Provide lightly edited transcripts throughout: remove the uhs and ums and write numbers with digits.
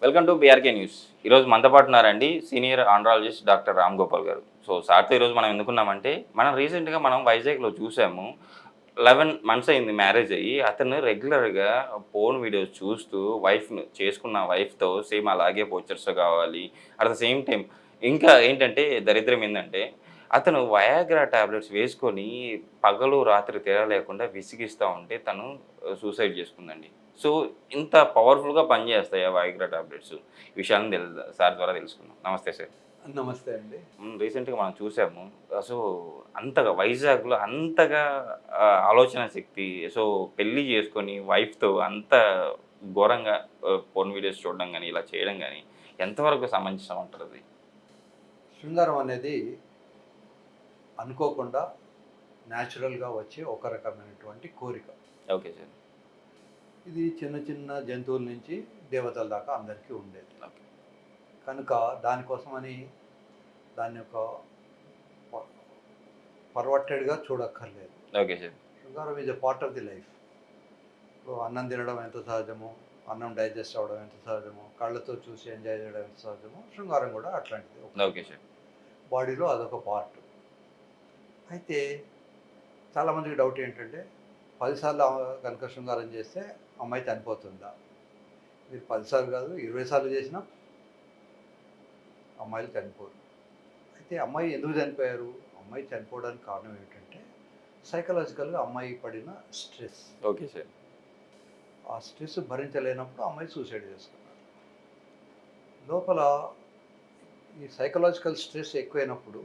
Welcome to BRK news. ఈరోజు మనతో పాటు ఉన్నారండి senior andrologist doctor Ram Gopal గారు. సో సార్తో ఈరోజు మనం ఎందుకున్నామంటే, మనం రీసెంట్‌గా వైజాగ్‌లో చూసాము. 11 మంత్స్ అయింది మ్యారేజ్ అయ్యి. అతను రెగ్యులర్‌గా పోర్న్ వీడియోస్ చూస్తూ చేసుకున్న వైఫ్‌తో సేమ్ అలాగే పోస్చర్స్ కావాలి. అట్ ద సేమ్ టైమ్ ఇంకా ఏంటంటే దరిద్రం ఏందంటే, అతను వయాగ్రా టాబ్లెట్స్ వేసుకొని పగలు, రాత్రి తేడా లేకుండా విసిగిస్తా ఉంటే తను సూసైడ్ చేసుకుందండి. సో, ఇంత పవర్‌ఫుల్‌గా పనిచేస్తాయా వయాగ్రా టాబ్లెట్స్? ఈ విషయాన్ని సార్ ద్వారా తెలుసుకుందాం. నమస్తే సార్. నమస్తే అండి. రీసెంట్‌గా మనం చూసాము. సో, అంతగా వైజాగ్‌లో అంతగా ఆలోచన శక్తి సో, పెళ్లి చేసుకొని వైఫ్‌తో అంత ఘోరంగా పోర్న్ వీడియోస్ చూడడం గాని, ఇలా చేయడం గాని ఎంతవరకు సమంజసం అంటారది? శృంగారం అనేది అనుకోకుండా న్యాచురల్‌గా వచ్చే ఒక రకమైనటువంటి కోరిక. Okay sir. ఇది చిన్న చిన్న జంతువుల నుంచి దేవతల దాకా అందరికీ ఉండేది. ఓకే. కనుక దానికోసమని దాన్ని ఒక ప పర్వర్టెడ్‌గా చూడక్కర్లేదు. Okay sir. శృంగారం is a part of the life. ఇప్పుడు అన్నం తినడం ఎంత సహజమో, అన్నం డైజెస్ట్ అవ్వడం ఎంత సహజమో, కళ్ళతో చూసి ఎంజాయ్ చేయడం ఎంత సహజమో, శృంగారం కూడా అట్లాంటిది. Okay sir. బాడీలో అదొక పార్ట్. అయితే చాలామందికి డౌట్ ఏంటంటే 10 సార్లు గనుక శృంగారం చేస్తే అమ్మాయి చనిపోతుందా? మీరు 10 సార్లు కాదు 20 సార్లు చేసినా అమ్మాయిలు చనిపోరు. అయితే అమ్మాయి ఎందుకు చనిపోయారు? అమ్మాయి చనిపోవడానికి కారణం ఏమిటంటే సైకలాజికల్‌గా అమ్మాయి పడిన స్ట్రెస్. Okay sir. ఆ స్ట్రెస్ భరించలేనప్పుడు అమ్మాయి సూసైడ్ చేసుకున్నారు. లోపల ఈ సైకలాజికల్ స్ట్రెస్ ఎక్కువైనప్పుడు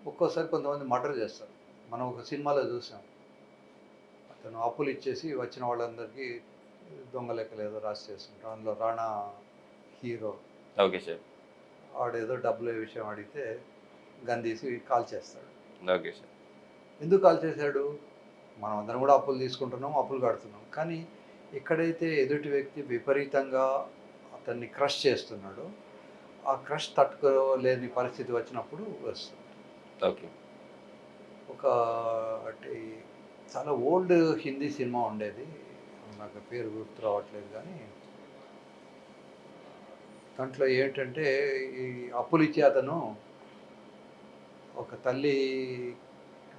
ఒక్కోసారి కొంతమంది మర్డర్ చేస్తారు. మనం ఒక సినిమాలో చూసాం. అతను అప్పులు ఇచ్చేసి వచ్చిన వాళ్ళందరికీ దొంగ లెక్కలు ఏదో రాసి చేస్తుంటాం. అందులో రాణా హీరో. Okay sir. వాడేదో డబ్బుల విషయం అడిగితే గన్ తీసి కాల్ చేస్తాడు. Okay sir. ఎందుకు కాల్ చేశాడు? మనం అందరం కూడా అప్పులు తీసుకుంటున్నాం, అప్పులు కడుతున్నాం. కానీ ఎక్కడైతే ఎదుటి వ్యక్తి విపరీతంగా అతన్ని క్రష్ చేస్తున్నాడో, ఆ క్రష్ తట్టుకోలేని పరిస్థితి వచ్చినప్పుడు వస్తుంది. ఓకే. ఒకటి చాలా ఓల్డ్ హిందీ సినిమా ఉండేది. నాకు పేరు గుర్తు రావట్లేదు కానీ దాంట్లో ఏంటంటే ఈ అప్పులిచ్చే అతను ఒక తల్లి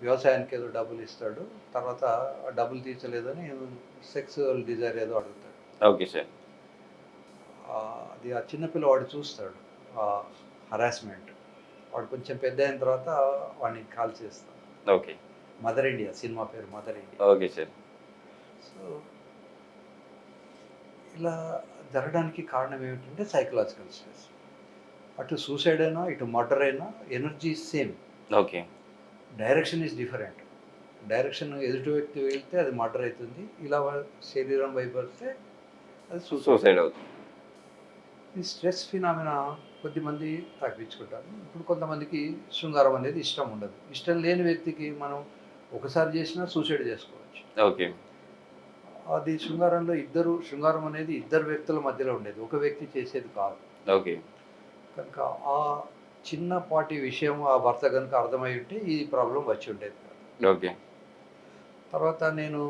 వ్యవసాయానికి ఏదో డబ్బులు ఇస్తాడు. తర్వాత ఆ డబ్బులు తీర్చలేదని సెక్సువల్ డిజైర్ ఏదో అడుగుతాడు. Okay sir. అది ఆ చిన్న పిల్లవాడు చూస్తాడు. ఆ హరాస్మెంట్. వాడు కొంచెం పెద్దయిన తర్వాత వాడిని కాల్ చేస్తాడు. ఓకే. మదర్ ఇండియా సినిమా పేరు mother India. Okay sir. So ఇలా జరగడానికి కారణం ఏమిటంటే సైకలాజికల్ స్ట్రెస్. అటు సూసైడ్ అయినా, ఇటు మర్డర్ అయినా energy same. Okay. Direction is different. Direction ఎదుటి వ్యక్తి వెళ్తే అది మర్డర్ అవుతుంది. ఇలా శరీరం వైపు వస్తే అది సూసైడ్ అవుతుంది. ఈ స్ట్రెస్ ఫినామినా కొద్దిమంది తగ్గించుకుంటారు. ఇప్పుడు కొంతమందికి శృంగారం అనేది ఇష్టం ఉండదు. ఇష్టం లేని వ్యక్తికి మనం ఒకసారి చేసినా సూసైడ్ చేసుకోవచ్చు. ఓకే. అది శృంగారం అనేది ఇద్దరు వ్యక్తుల మధ్యలో ఉండేది. ఒక వ్యక్తి చేసేది కాదు. ఓకే. కనుక ఆ చిన్నపాటి విషయం ఆ భర్త గనుక అర్థమై ఉంటే ఈ ప్రాబ్లమ్ వచ్చి ఉండేది కాదు. ఓకే. తర్వాత నేను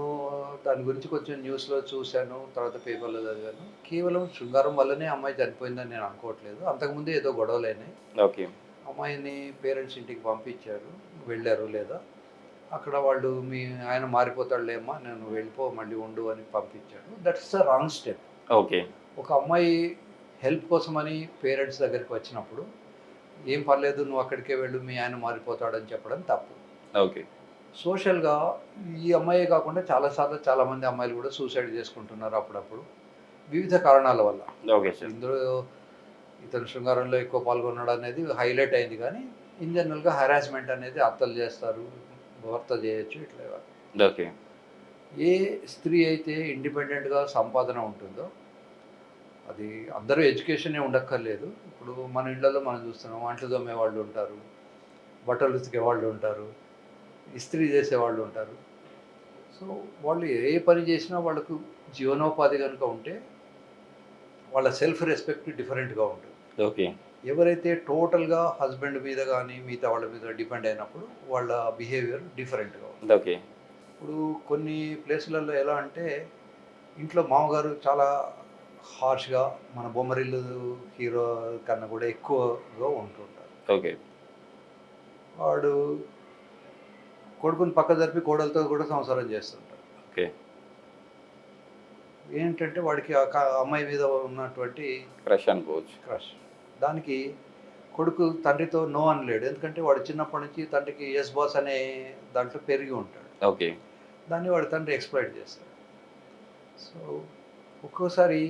దాని గురించి కొంచెం న్యూస్‌లో చూశాను. తర్వాత పేపర్‌లో చదివాను. కేవలం శృంగారం వల్లనే అమ్మాయి చనిపోయిందని నేను అనుకోవట్లేదు. అంతకుముందే ఏదో గొడవలైనాయి. ఓకే. అమ్మాయిని పేరెంట్స్ ఇంటికి పంపించారు. వెళ్ళారు లేదా అక్కడ వాళ్ళు మీ ఆయన మారిపోతాడులే అమ్మా నువ్వు వెళ్ళిపో మళ్ళీ ఉండు అని పంపించారు. That's the wrong step. Okay. ఒక అమ్మాయి హెల్ప్ కోసమని పేరెంట్స్ దగ్గరికి వచ్చినప్పుడు ఏం పర్లేదు నువ్వు అక్కడికే వెళ్ళు మీ ఆయన మారిపోతాడని చెప్పడం తప్పు. ఓకే. సోషల్‌గా ఈ అమ్మాయే కాకుండా చాలామంది అమ్మాయిలు కూడా సూసైడ్ చేసుకుంటున్నారు అప్పుడప్పుడు. వివిధ కారణాల వల్ల. Okay sir. ఇందులో ఇతను శృంగారంలో ఎక్కువ పాల్గొన్నాడనేది హైలైట్ అయింది కానీ, ఇన్ జనరల్‌గా హరాస్మెంట్ అనేది అత్తలు చేస్తారు, భర్త చేయొచ్చు ఇట్లా. ఓకే. ఏ స్త్రీ అయితే ఇండిపెండెంట్‌గా సంపాదన ఉంటుందో, అది అందరూ ఎడ్యుకేషనే ఉండక్కర్లేదు. ఇప్పుడు మన ఇళ్లలో మనం చూస్తున్నాం అంట్లు తోమేవాళ్ళు ఉంటారు, బట్టలు ఉతికేవాళ్ళు ఉంటారు, ఇస్త్రీ చేసేవాళ్ళు ఉంటారు. సో, వాళ్ళు ఏ పని చేసినా వాళ్ళకు జీవనోపాధి గనుక ఉంటే, వాళ్ళ సెల్ఫ్ రెస్పెక్ట్ డిఫరెంట్‌గా ఉంటుంది. ఓకే. ఎవరైతే టోటల్‌గా హస్బెండ్ మీద గానీ, మిగతా వాళ్ళ మీద డిపెండ్ అయినప్పుడు వాళ్ళ బిహేవియర్ డిఫరెంట్‌గా ఉంటుంది. ఓకే. ఇప్పుడు కొన్ని ప్లేసులలో ఎలా అంటే, ఇంట్లో మామగారు చాలా హార్ష్గా మన బొమ్మరిల్లు హీరో కన్నా కూడా ఎక్కువగా ఉంటుంటారు. ఓకే. వాడు కొడుకుని పక్క జరిపి కోడలతో కూడా సంసారం చేస్తుంటాడు. ఓకే. ఏంటంటే వాడికి ఆ అమ్మాయి మీద ఉన్నటువంటి క్రష్ అనుకోవచ్చు. క్రష్. దానికి కొడుకు తండ్రితో నో అనలేడు. ఎందుకంటే వాడు చిన్నప్పటి నుంచి తండ్రికి యెస్ బాస్ అనే దాంట్లో పెరిగి ఉంటాడు. ఓకే. దాన్ని వాడి తండ్రి ఎక్స్‌ప్లాయిట్ చేస్తాడు. సో, ఒక్కోసారి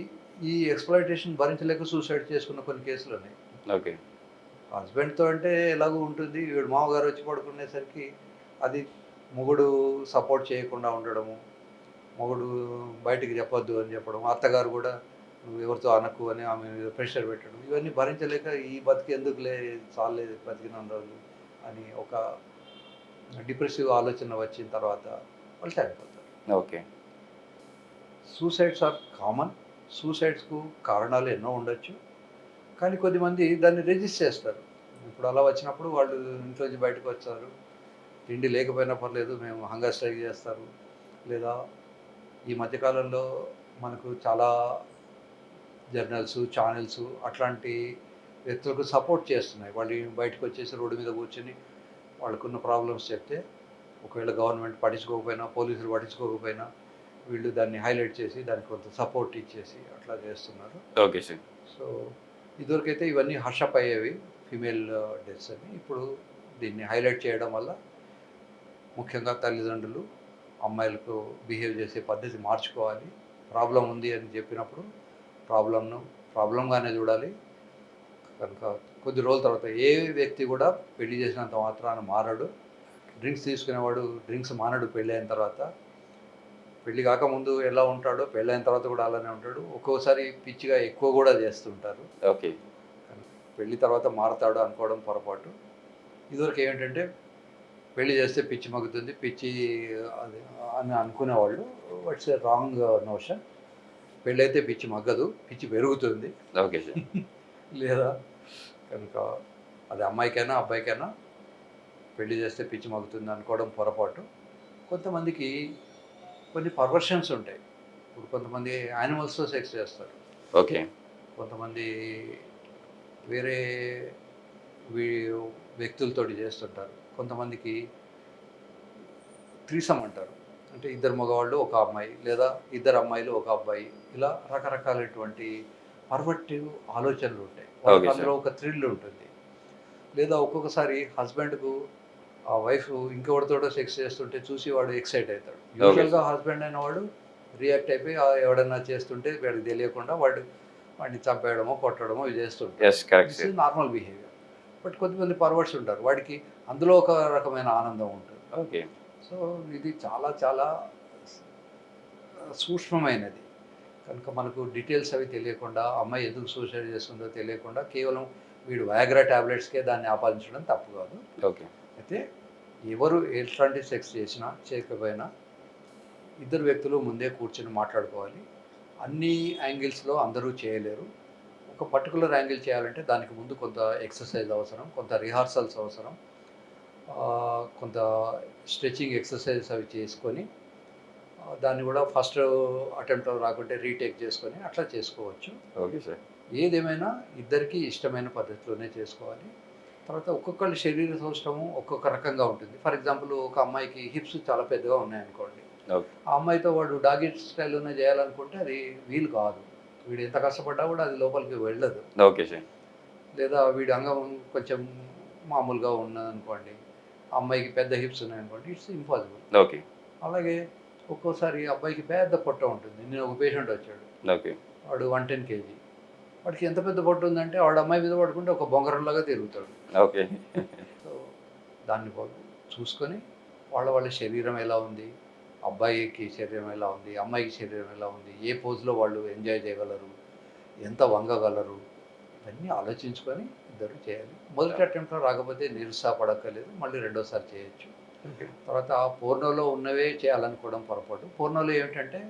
ఈ ఎక్స్‌ప్లాయిటేషన్ భరించలేక సూసైడ్ చేసుకున్న కొన్ని కేసులున్నాయి. ఓకే. హస్బెండ్‌తో అంటే ఎలాగో ఉంటుంది. వీడు మామగారు వచ్చి పడుకునేసరికి అది మొగుడు సపోర్ట్ చేయకుండా ఉండడము, మొగుడు బయటికి చెప్పొద్దు అని చెప్పడం, అత్తగారు కూడా నువ్వు ఎవరితో అనకు అని ఆమె మీద ప్రెషర్ పెట్టడం. ఇవన్నీ భరించలేక ఈ బతికెందుకులే చాలులే బతికినన్ని రోజులు అని ఒక డిప్రెసివ్ ఆలోచన వచ్చిన తర్వాత వాళ్ళు చనిపోతారు. ఓకే. Suicides are common. సూసైడ్స్‌కు కారణాలు ఎన్నో ఉండొచ్చు. కానీ కొద్దిమంది దాన్ని రెజిస్ట్ చేస్తారు. ఇప్పుడు అలా వచ్చినప్పుడు వాళ్ళు ఇంట్లోంచి బయటకు వచ్చారు. తిండి లేకపోయినా పర్లేదు మేము హంగర్ స్ట్రైక్ చేస్తారు. లేదా ఈ మధ్య కాలంలో మనకు చాలా జర్నల్స్, ఛానెల్స్ అట్లాంటి వ్యక్తులకు సపోర్ట్ చేస్తున్నాయి. వాళ్ళు బయటకు వచ్చేసి రోడ్డు మీద కూర్చొని వాళ్ళకున్న ప్రాబ్లమ్స్ చెప్తే ఒకవేళ గవర్నమెంట్ పట్టించుకోకపోయినా, పోలీసులు పట్టించుకోకపోయినా వీళ్ళు దాన్ని హైలైట్ చేసి దానికి కొంత సపోర్ట్ ఇచ్చేసి అట్లా చేస్తున్నారు. Okay sir. సో, ఇదివరకైతే ఇవన్నీ హర్షప్ అయ్యేవి ఫీమేల్ డెత్స్ అని. ఇప్పుడు దీన్ని హైలైట్ చేయడం వల్ల ముఖ్యంగా తల్లిదండ్రులు అమ్మాయిలకు బిహేవ్ చేసే పద్ధతి మార్చుకోవాలి. ప్రాబ్లం ఉంది అని చెప్పినప్పుడు ప్రాబ్లంగానే చూడాలి. కనుక కొద్ది రోజుల తర్వాత ఏ వ్యక్తి కూడా పెళ్లి చేసినంత మాత్రాన మారడు. డ్రింక్స్ తీసుకునేవాడు డ్రింక్స్ మానడు పెళ్ళి అయిన తర్వాత. పెళ్లి కాకముందు ఎలా ఉంటాడో పెళ్ళైన తర్వాత కూడా అలానే ఉంటాడు. ఒక్కోసారి పిచ్చిగా ఎక్కువ కూడా చేస్తుంటారు. ఓకే. పెళ్లి తర్వాత మారతాడు అనుకోవడం పొరపాటు. ఇదివరకు ఏంటంటే పెళ్లి చేస్తే పిచ్చి మగ్గుతుంది, పిచ్చి అది అని అనుకునేవాళ్ళు. It's a wrong notion. పెళ్ళైతే పిచ్చి మగ్గదు, పిచ్చి పెరుగుతుంది. Okay sir. లేదా కనుక అది అమ్మాయికైనా అబ్బాయికైనా పెళ్లి చేస్తే పిచ్చి మగ్గుతుంది అనుకోవడం పొరపాటు. కొంతమందికి కొన్ని పర్వర్షన్స్ ఉంటాయి. ఇప్పుడు కొంతమంది యానిమల్స్తో సెక్స్ చేస్తారు. ఓకే. కొంతమంది వేరే వ్యక్తులతోటి చేస్తుంటారు. కొంతమందికి త్రీసమ్ అంటారు. అంటే ఇద్దరు మగవాళ్ళు ఒక అమ్మాయి లేదా ఇద్దరు అమ్మాయిలు ఒక అబ్బాయి, ఇలా రకరకాలైనటువంటి పర్వర్టివ్ ఆలోచనలు ఉంటాయి. వాళ్ళకి అందులో ఒక థ్రిల్ ఉంటుంది. లేదా ఒక్కొక్కసారి హస్బెండ్కు ఆ వైఫ్ ఇంకెవరితోటో సెక్స్ చేస్తుంటే చూసి వాడు ఎక్సైట్ అవుతాడు. యూజువల్గా హస్బెండ్ అయిన వాడు రియాక్ట్ అయిపోయి ఎవడన్నా చేస్తుంటే వాడికి తెలియకుండా వాడిని చంపేయడమో కొట్టడమో ఇవి చేస్తుంటాడు. Normal behaviour. బట్ కొంతమంది పర్వర్ట్స్ ఉంటారు. వాడికి అందులో ఒక రకమైన ఆనందం ఉంటుంది. ఓకే. సో ఇది చాలా చాలా సూక్ష్మమైనది. కనుక మనకు డీటెయిల్స్ అవి తెలియకుండా అమ్మాయి ఎందుకు సూసైడ్ చేస్తుందో తెలియకుండా కేవలం వీడు వయాగ్రా టాబ్లెట్స్కే దాన్ని ఆపాదించడం తప్పు కాదు. ఓకే. అయితే ఎవరు ఎట్లాంటి సెక్స్ చేసినా చేయకపోయినా ఇద్దరు వ్యక్తులు ముందే కూర్చొని మాట్లాడుకోవాలి. అన్ని యాంగిల్స్లో అందరూ చేయలేరు. ఒక పర్టికులర్ యాంగిల్ చేయాలంటే దానికి ముందు కొంత ఎక్సర్సైజ్ అవసరం, కొంత రిహార్సల్స్ అవసరం, కొంత స్ట్రెచింగ్ ఎక్సర్సైజెస్ అవి చేసుకొని దాన్ని కూడా ఫస్ట్ అటెంప్ట్లో రాకుంటే రీటేక్ చేసుకొని అట్లా చేసుకోవచ్చు. Okay sir. ఏదేమైనా ఇద్దరికీ ఇష్టమైన పద్ధతిలోనే చేసుకోవాలి. తర్వాత ఒక్కొక్కరి శరీర సౌష్ఠవము ఒక్కొక్క రకంగా ఉంటుంది. ఫర్ ఎగ్జాంపుల్ ఒక అమ్మాయికి హిప్స్ చాలా పెద్దగా ఉన్నాయనుకోండి, ఆ అమ్మాయితో వాడు డాగి స్టైల్లోనే చేయాలనుకుంటే అది వీలు కాదు. వీడు ఎంత కష్టపడ్డా కూడా అది లోపలికి వెళ్ళదు. Okay sir. లేదా వీడి అంగం కొంచెం మామూలుగా ఉన్నదనుకోండి, ఆ అమ్మాయికి పెద్ద హిప్స్ ఉన్నాయనుకోండి, ఇట్స్ ఇంపాసిబుల్. ఓకే. అలాగే ఒక్కోసారి అబ్బాయికి పెద్ద పొట్ట ఉంటుంది. నేను ఒక పేషెంట్ వచ్చాడు, ఓకే. వాడు 110 kg. వాడికి ఎంత పెద్ద పొట్ట ఉందంటే వాడు అమ్మాయి మీద పడుకుంటే ఒక బొంగరంలాగా తిరుగుతాడు. ఓకే. సో దాన్ని చూసుకొని వాళ్ళ శరీరం ఎలా ఉంది, అబ్బాయికి శరీరం ఎలా ఉంది, అమ్మాయికి శరీరం ఎలా ఉంది, ఏ పోజ్లో వాళ్ళు ఎంజాయ్ చేయగలరు, ఎంత వంగగలరు, ఇవన్నీ ఆలోచించుకొని ఇద్దరు చేయాలి. మొదటి అటెంప్ట్లో రాకపోతే నిరుత్సాహపడక్కర్లేదు, మళ్ళీ రెండోసారి చేయొచ్చు. తర్వాత ఆ పోర్నోలో ఉన్నవే చేయాలనుకోవడం పొరపాటు. పోర్నోలో ఏమిటంటే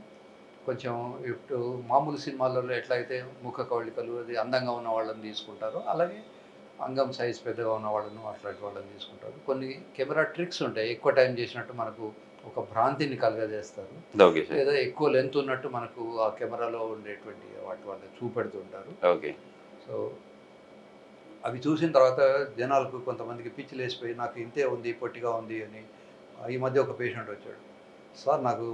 కొంచెం ఇప్పుడు మామూలు సినిమాలలో ఎట్లయితే ముఖ కవళికలు అది అందంగా ఉన్న వాళ్ళని తీసుకుంటారో అలాగే అంగం సైజ్ పెద్దగా ఉన్న వాళ్ళను అట్లాంటి వాళ్ళని తీసుకుంటారు. కొన్ని కెమెరా ట్రిక్స్ ఉంటాయి. ఎక్కువ టైం చేసినట్టు మనకు ఒక భ్రాంతిని కలగజేస్తారు. Okay sir. లేదా ఎక్కువ లెంత్ ఉన్నట్టు మనకు ఆ కెమెరాలో ఉండేటువంటి వాటి వల్ల చూపెడుతుంటారు. ఓకే. సో అవి చూసిన తర్వాత జనాలకు కొంతమందికి పిచ్చి లేసిపోయి నాకు ఇంతే ఉంది, పొట్టిగా ఉంది అని. ఈ మధ్య ఒక పేషెంట్ వచ్చాడు. సార్ నాకు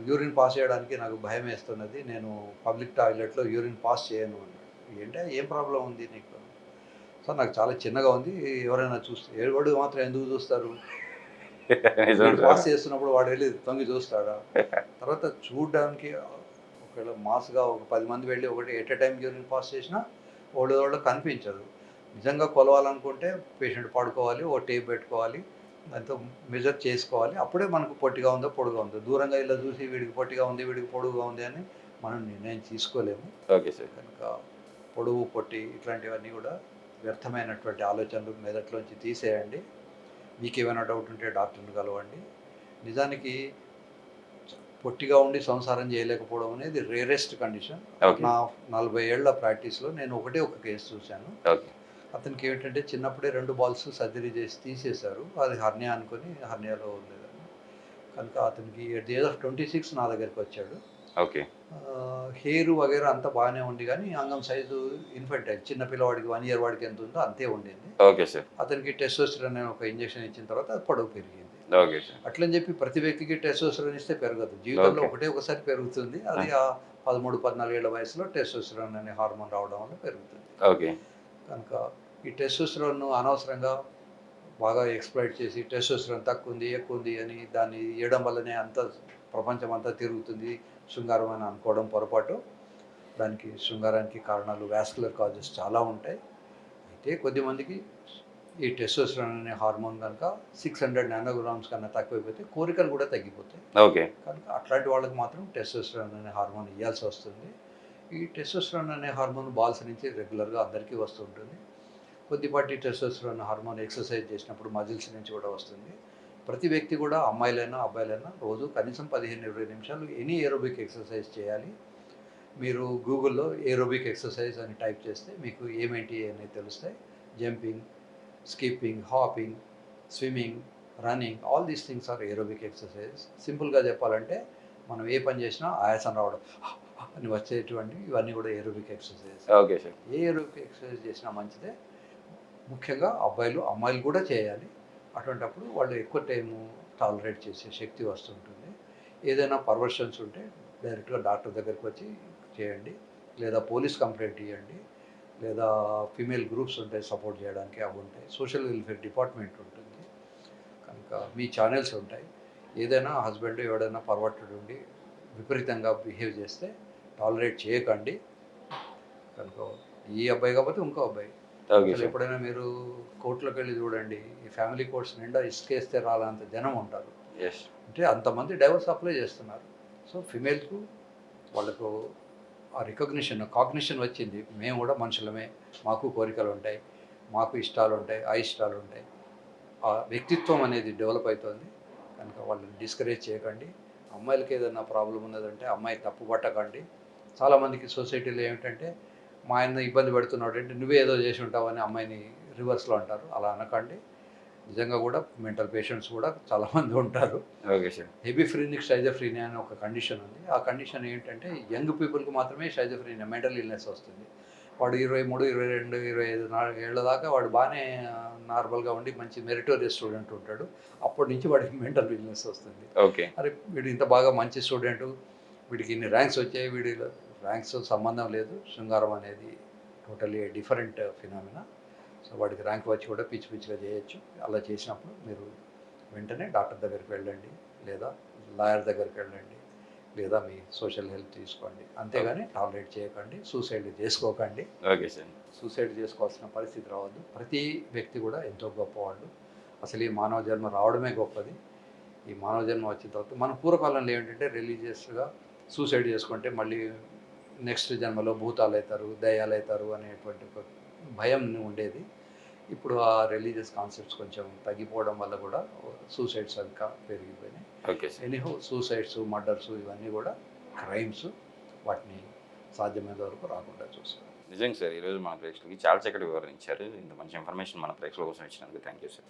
యూరిన్ పాస్ చేయడానికి నాకు భయమేస్తున్నది. నేను పబ్లిక్ టాయిలెట్‌లో యూరిన్ పాస్ చేయను అన్నాడు. ఏంటా ఏం ప్రాబ్లమ్ ఉంది నీకు? సార్ నాకు చాలా చిన్నగా ఉంది. ఎవరైనా చూస్తే ఎవడు మాత్రం ఎందుకు చూస్తారు? నిజం వీడు సార్. పాస్ చేస్తున్నప్పుడు వాడు వెళ్ళి తొంగి చూస్తాడా? తర్వాత చూడ్డానికి ఒకవేళ మాస్‌గా ఒక 10 మంది వెళ్ళి ఒకటి at a time urine pass చేసినా ఒకళ్ళకి కనిపించదు. నిజంగా కొలవాలనుకుంటే పేషెంట్ పడుకోవాలి. ఓ టేప్ పెట్టుకోవాలి. దాంతో మెజర్ చేసుకోవాలి. అప్పుడే మనకు పొట్టిగా ఉందో, పొడుగా ఉందో. దూరంగా ఇలా చూసి వీడికి పొట్టిగా ఉంది, వీడికి పొడుగుగా ఉంది అని మనం నిర్ణయం తీసుకోలేము. Okay sir. కనుక పొడుగు, పొట్టి ఇట్లాంటివన్నీ కూడా వ్యర్థమైనటువంటి ఆలోచనలు మెదట్లోంచి తీసేయండి. మీకేమైనా డౌట్ ఉంటే డాక్టర్ని కలవండి. నిజానికి పొట్టిగా ఉండి సంసారం చేయలేకపోవడం అనేది రేరెస్ట్ కండిషన్. ఓకే. నా 40 ఏళ్ల ప్రాక్టీస్‌లో నేను ఒకటే ఒక కేసు చూశాను. ఓకే. అతనికి ఏమిటంటే చిన్నప్పుడే 2 బాల్స్ సర్జరీ చేసి తీసేశారు. అది హెర్నియా అనుకొని హెర్నియాలో ఉండేదని. కనుక అతనికి ఎట్ ది ఏజ్ ఆఫ్ 26 నా దగ్గరికి వచ్చాడు. ఓకే. హెయిర్ వగైరా అంతా బాగానే ఉంది కానీ అంగం సైజు ఇన్ఫెంటైల్ చిన్న పిల్లవాడికి 1 ఇయర్ వాడికి ఎంత ఉందో అంతే ఉండింది. Okay sir. అతనికి టెస్టోస్టెరాన్ అనే ఒక ఇంజెక్షన్ ఇచ్చిన తర్వాత అది పొడవు పెరిగింది. Okay sir. అట్లని చెప్పి ప్రతి వ్యక్తికి టెస్టోస్టెరాన్ ఇస్తే పెరగదు. జీవితంలో ఓకే. ఒకసారి పెరుగుతుంది. అది ఆ 13, 14 ఏళ్ల వయసులో టెస్టోస్టెరాన్ అనే హార్మోన్ రావడం వల్ల పెరుగుతుంది. ఓకే. కనుక ఈ టెస్టోస్టెరాన్‌ను అనవసరంగా బాగా ఎక్స్‌ప్లాయిట్ చేసి టెస్టోస్టెరాన్ తక్కువ ఉంది, ఎక్కువ ఉంది అని దాన్ని ఇయ్యడం వల్లనే ప్రపంచం అంతా తిరుగుతుంది, శృంగారం అని అనుకోవడం పొరపాటు. దానికి శృంగారానికి కారణాలు వాస్కులర్ కాజెస్ చాలా ఉంటాయి. అయితే కొద్దిమందికి ఈ టెస్టోస్టెరాన్ అనే హార్మోన్ కనుక 600 నానోగ్రామ్స్ కన్నా తక్కువైపోతే కోరికలు కూడా తగ్గిపోతాయి. ఓకే. కనుక అట్లాంటి వాళ్ళకి మాత్రం టెస్టోస్టెరాన్ అనే హార్మోన్ ఇయ్యాల్సి వస్తుంది. ఈ టెస్టోస్టెరాన్ అనే హార్మోన్ బాల్స్ నుంచి రెగ్యులర్గా అందరికీ వస్తుంటుంది. కొద్దిపాటి టెస్టోస్టెరాన్ హార్మోన్ ఎక్సర్సైజ్ చేసినప్పుడు మజిల్స్ నుంచి కూడా వస్తుంది. ప్రతి వ్యక్తి కూడా అమ్మాయిలైనా అబ్బాయిలైనా రోజు కనీసం 15-20 నిమిషాలు ఎనీ ఏరోబిక్ ఎక్సర్సైజ్ చేయాలి. మీరు గూగుల్‌లో ఏరోబిక్ ఎక్సర్సైజ్ అని టైప్ చేస్తే మీకు ఏమేంటి అనేది తెలుస్తాయి. Jumping, skipping, hopping, swimming, running all these things are aerobic exercise. సింపుల్గా చెప్పాలంటే మనం ఏ పని చేసినా ఆయాసం రావడం అని వచ్చేటువంటివి ఇవన్నీ కూడా aerobic exercise. Okay sir. A aerobic exercise చేసినా మంచిదే. ముఖ్యంగా అమ్మాయిలు కూడా చేయాలి. అటువంటప్పుడు వాళ్ళు ఎక్కువ టైము టాలరేట్ చేసే శక్తి వస్తుంటుంది. ఏదైనా పర్వర్షన్స్ ఉంటే డైరెక్ట్గా డాక్టర్ దగ్గరికి వచ్చి చేయండి. లేదా పోలీస్ కంప్లైంట్ ఇవ్వండి. లేదా ఫీమేల్ గ్రూప్స్ ఉంటాయి సపోర్ట్ చేయడానికి, అవి ఉంటాయి. సోషల్ వెల్ఫేర్ డిపార్ట్మెంట్ ఉంటుంది. కనుక మీ ఛానల్స్ ఉంటాయి. ఏదైనా హస్బెండ్ ఎవడైనా పర్వర్టెడ్ ఉండి విపరీతంగా బిహేవ్ చేస్తే టాలరేట్ చేయకండి. కనుక ఈ అబ్బాయి కాకపోతే ఇంకో అబ్బాయి ఓకే సార్. ఎప్పుడైనా మీరు కోర్టులోకి వెళ్ళి చూడండి, ఈ ఫ్యామిలీ కోర్ట్స్ నిండా ఇసుకేస్తే రాలంత జనం ఉంటారు. యెస్. అంటే అంతమంది డైవర్స్ అప్లై చేస్తున్నారు. సో ఫిమేల్కు వాళ్ళకు ఆ కాగ్నిషన్ వచ్చింది. మేము కూడా మనుషులమే, మాకు కోరికలు ఉంటాయి, మాకు ఇష్టాలు ఉంటాయి, అయిష్టాలు ఉంటాయి. ఆ వ్యక్తిత్వం అనేది డెవలప్ అవుతుంది. కనుక వాళ్ళని డిస్కరేజ్ చేయకండి. అమ్మాయిలకి ఏదైనా ప్రాబ్లం ఉన్నదంటే అమ్మాయి తప్పు పట్టకండి. చాలామందికి సొసైటీలో ఏమిటంటే మా ఆయన ఇబ్బంది పెడుతున్నాడు అంటే నువ్వే ఏదో చేసి ఉంటావని అమ్మాయిని రివర్స్లో అంటారు. అలా అనకండి. నిజంగా కూడా మెంటల్ పేషెంట్స్ కూడా చాలామంది ఉంటారు. Okay sir. హెబిఫ్రీనిక్ షైజోఫ్రీనియా అని ఒక కండిషన్ ఉంది. ఆ కండిషన్ ఏంటంటే యంగ్ పీపుల్కి మాత్రమే షైజోఫ్రీనియా మెంటల్ ఇల్నెస్ వస్తుంది. వాడు 23, 22, 25 ఏళ్ళ దాకా వాడు బాగానే నార్మల్గా ఉండి మంచి మెరిటోరియస్ స్టూడెంట్ ఉంటాడు. అప్పటి నుంచి వాడికి మెంటల్ ఇల్నెస్ వస్తుంది. ఓకే. అరే వీడు ఇంత బాగా మంచి స్టూడెంట్, వీడికి ఇన్ని ర్యాంక్స్ వచ్చాయి, వీడి ర్యాంక్స్ సంబంధం లేదు. శృంగారం అనేది టోటల్లీ డిఫరెంట్ ఫినామినా. సో వాడికి ర్యాంక్ వచ్చి కూడా పిచ్చి పిచ్చిగా చేయొచ్చు. అలా చేసినప్పుడు మీరు వెంటనే డాక్టర్ దగ్గరికి వెళ్ళండి, లేదా లాయర్ దగ్గరికి వెళ్ళండి, లేదా మీ సోషల్ హెల్ప్ తీసుకోండి. అంతేగాని టాలరేట్ చేయకండి, సూసైడ్ చేసుకోకండి. Okay sir. సూసైడ్ చేసుకోవాల్సిన పరిస్థితి రావద్దు. ప్రతి వ్యక్తి కూడా ఎంతో గొప్పవాళ్ళు. అసలు ఈ మానవ జన్మ రావడమే గొప్పది. ఈ మానవ జన్మ వచ్చిన తర్వాత మన పూర్వకాలంలో ఏంటంటే రిలీజియస్గా సూసైడ్ చేసుకుంటే మళ్ళీ నెక్స్ట్ జన్మలో భూతాలు అవుతారు, దయ్యాలు అవుతారు అనేటువంటి ఒక భయం ఉండేది. ఇప్పుడు ఆ రిలీజియస్ కాన్సెప్ట్స్ కొంచెం తగ్గిపోవడం వల్ల కూడా సూసైడ్స్ ఇంకా పెరిగిపోయినాయి. Okay sir. Anyhow suicides, murders ఇవన్నీ కూడా క్రైమ్స్. వాటిని సాధ్యమైనంత వరకు రాకుండా చూసుకోవాలి. నిజంగా సార్, ఈరోజు మన ప్రేక్షకులకి చాలా చక్కటి వివరణ ఇచ్చారు. ఇంత మంచి ఇన్ఫర్మేషన్ మన ప్రేక్షకుల కోసం ఇచ్చినందుకు థ్యాంక్ యూ సార్.